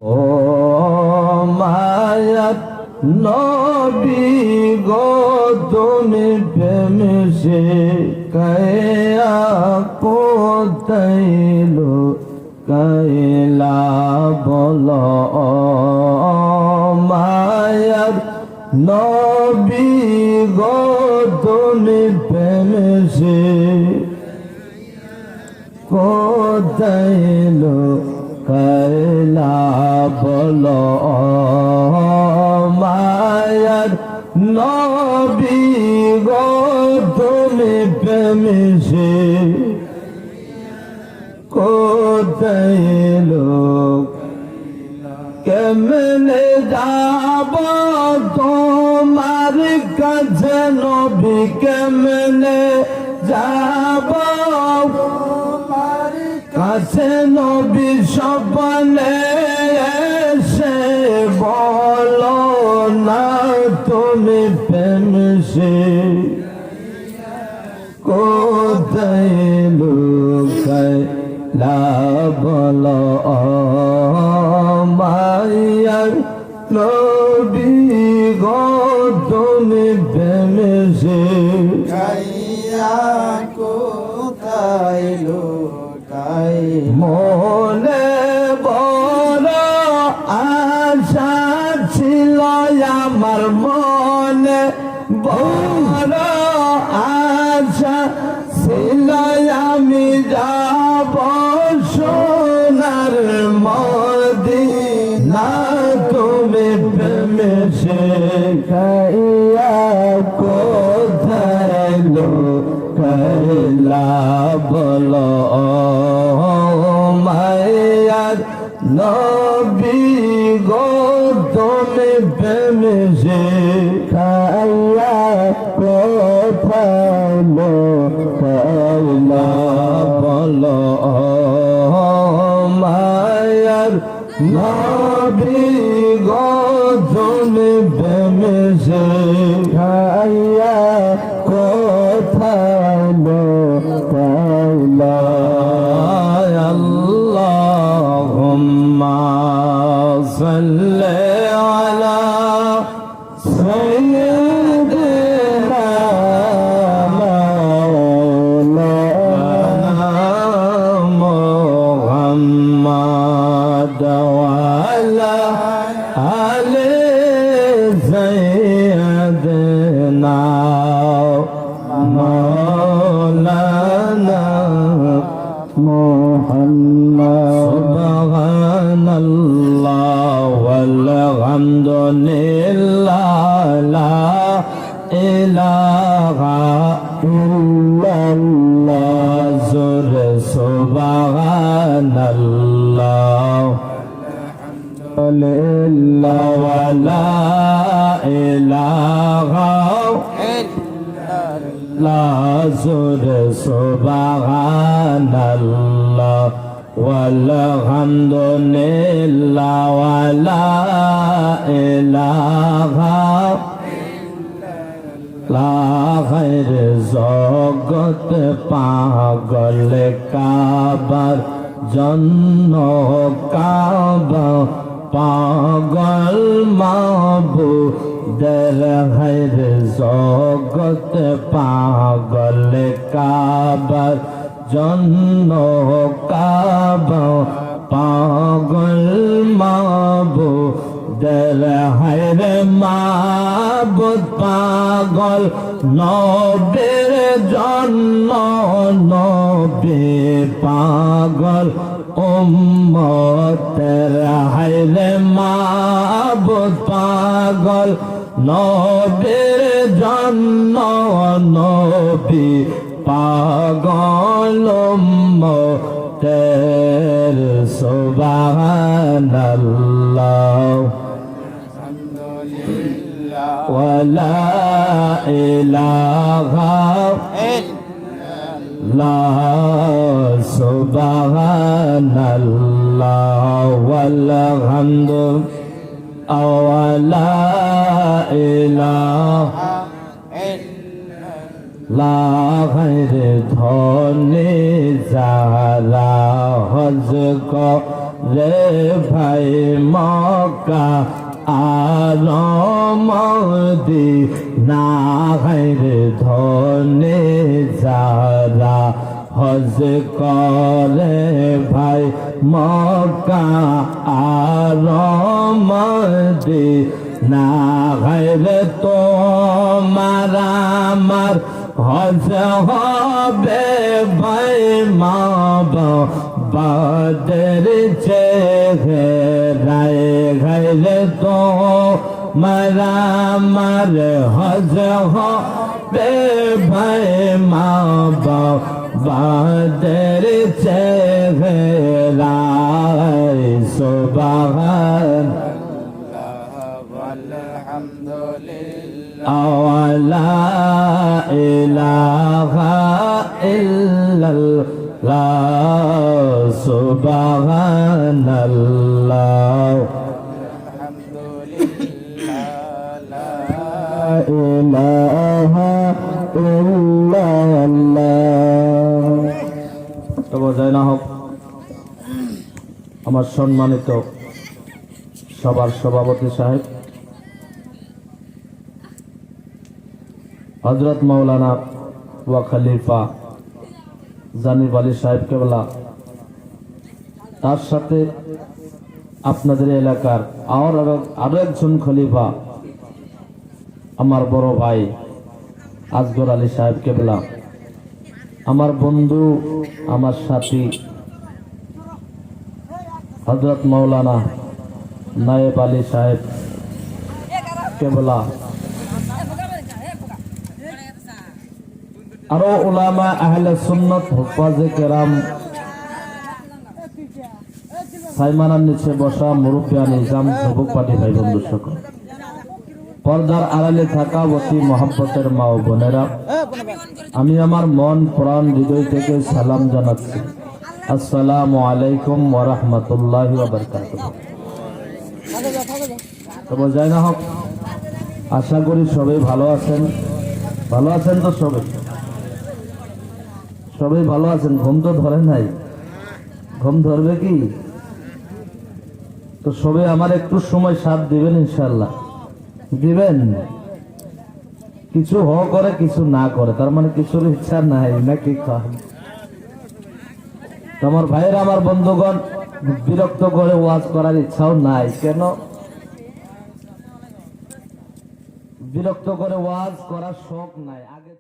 ও মায়াত নবী গো তুমি প্রেমে সে কয়া কোতাইলো কইলা বলো ও মায়াত নবী গো তুমি প্রেমে সে কোতাইলো কইলা বলো মায়ার নবী গো তুমি প্রেমে সে কোতাইলো কেমনে যাব তোমার কাছে নবী কেমনে যাব কাছে নবী স্বপ্নে এসে বলো না তুমি প্রেম সে কোথায় লুকাইলা বলো মায়ার নবী গো তুমি প্রেম সে কোথায় মনে বড় আশা ছিল আমার মনে বড় আশা ছিল আমি যাব সোনার মদিনা তুমি প্রেমে শেখাইয়া কোথায় লুকাইলা বলো মায়ার নবী গো তুমি প্রেমে শেখাইয়া কোথায় লুকাইলা বলো মায়ার নবী গো তুমি প্রেমে শেখাইয়া কোথায় লুকাইলা আল্লাহুম্মা সাল্লি আলা সাইয়্যিদিনা মাওলানা মুহাম্মাদ ওয়া আলা আলি সাইয়্যিদিনা মাওলানা মুহাম্মদ সুবহানাল্লাহ ওয়ালহামদুলিল্লাহ লা ইলাহা ইল্লাল্লাহ জোরে সুবহানাল্লাহ লিল্লাহ ওয়া লা ইলাহা লা জোরে সুবহানাল্লাহ ওয়ালহামদুলিল্লাহ ওয়া লা ইলাহা লা গায়র জগত পাগল কাবার জন্য কাবা পাগল মাবুদের গায়র জগত পাগল কাবার জন্য কাবা পাগল মাবুদের গায়র মাবুদ পাগল নবীর জন্য নবী পাগল উম্মতের হায়রে মাবুদ পাগল নবীর জন্য নবী পাগল উম্মতের সুবহানাল্লাহ ওয়া লা ইলাহা ইল্লাল্লাহ সুবহানাল্লাহ ওয়ালহামদুলিল্লাহ ওয়া লা ইলাহা লা গায়র ধনে যারা হজ রে ভাই মক্কা আর মদিনা রে ধনে যারা হজ করে ভাই মক্কা আর মদিনা রে তোমার আমার হজ হবে ভাই মা বাদের চেহারায় ঘরে তো মার হজ হবে ভাই মা বাদের চেহারায় সুবহান লা ইলাহা ইল্লাল্লাহ সুবহানাল্লাহ লা ইলাহা ইল্লাল্লাহ। তবে যাই না হোক, আমার সম্মানিত সবার সভাপতি সাহেব হযরত মাওলানা ওয়া খলিফা জানিব আলী সাহেব কেবলা, তার সাথে আপনাদের এলাকার আরো একজন খলিফা আমার বড় ভাই আসগর আলী সাহেব কেবলা, আমার বন্ধু আমার সাথী হযরত মাওলানা নায়েব আলী সাহেব কেবলা, আরো উলামা আহলে সুন্নাত হুফাজে কেরাম, সাইমানার নিচে বসা মুরব্বিয়ান নিজাম যুবক পার্টি ভাই বন্ধু সকল, পর্দার আড়ালে থাকা অতি মহব্বতের মা ও বোনেরা, আমি আমার মন প্রাণ হৃদয় থেকে সালাম জানাচ্ছি। আসসালামু আলাইকুম ওয়া রাহমাতুল্লাহি ওয়া বারাকাতুহু। তবে যাই না হোক, আশা করি সবাই ভালো আছেন। ভালো আছেন তো সবাই ভালো আছেন? ঘুম তো ধরে নাই, ঘুম ধরবে কি? তো সবাই আমার একটু সময় সাথ দিবেন, ইনশাল্লাহ দিবেন। কিছু করে কিছু না করে, তার মানে কিছুর ইচ্ছা নাই নাকি? তোমার ভাইয়েরা আমার বন্ধুগণ বিরক্ত করে ওয়াজ করার ইচ্ছাও নাই। কেন বিরক্ত করে ওয়াজ করার শখ নাই? আগে